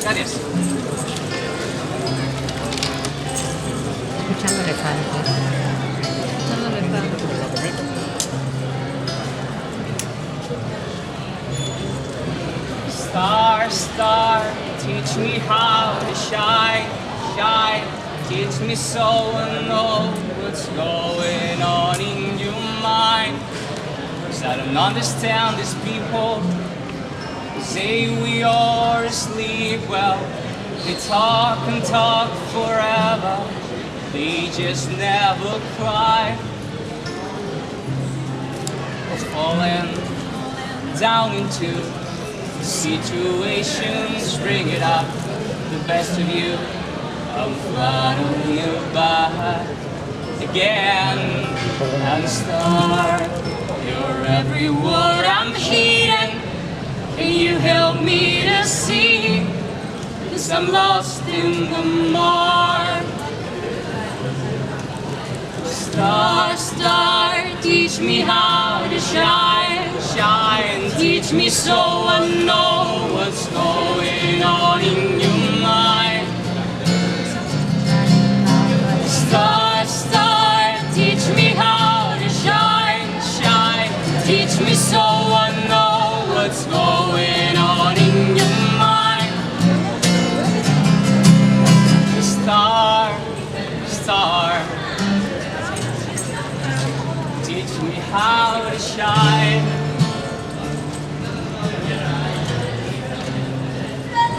Gracias. Escuchándole canto. Dándole canto. Star, star, teach me how to shine, shine. Teach me so I know what's going on in your mind. 'Cause I don't understand these people say we are asleep. Well, they talk and talk forever. They just never cry. Falling down into situations, bring it up, the best of you, I'm flooding you back again. And star, you're every word I'm hearing, and you help me to see, 'cause I'm lost in the mark. Star, star, teach me how to shine, shine. Teach me so I know what's going on in your mind. Star, star, teach me how to shine, shine. Teach me so I know what's going on in your mind. Star, star, teach me how to shine.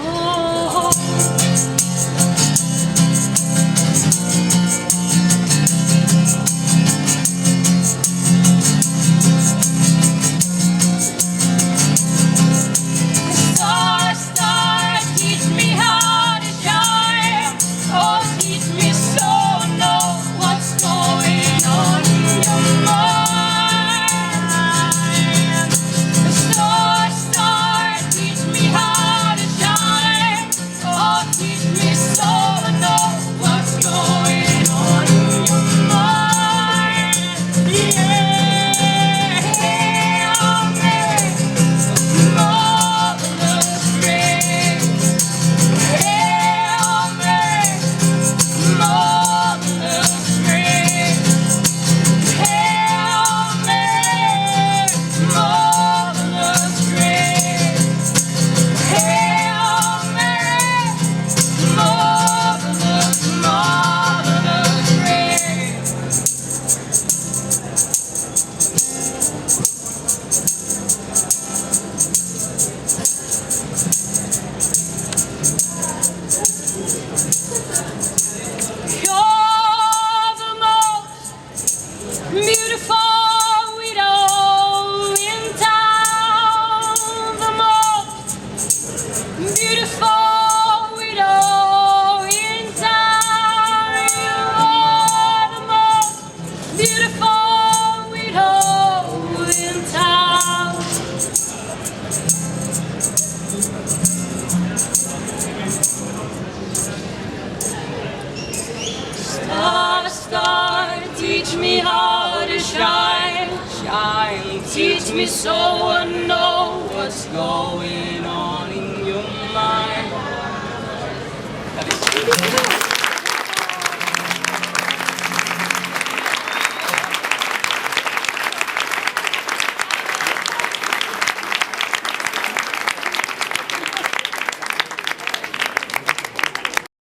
Oh. Star, star, teach me how to shine. Oh, teach me so I know what's going on in your mind. Star, star, teach me how to shine. Oh, teach me so I know what's going on in your mind. Yeah, marvelous grace. Hail Mary, marvelous grace. Hail Mary, marvelous grace. Hail Mary, marvelous, marvelous grace. You're the most beautiful widow in town. The most beautiful widow in town. You're the most beautiful widow in town. Star, star, teach me how to shine, shine. Teach me so I know what's going on.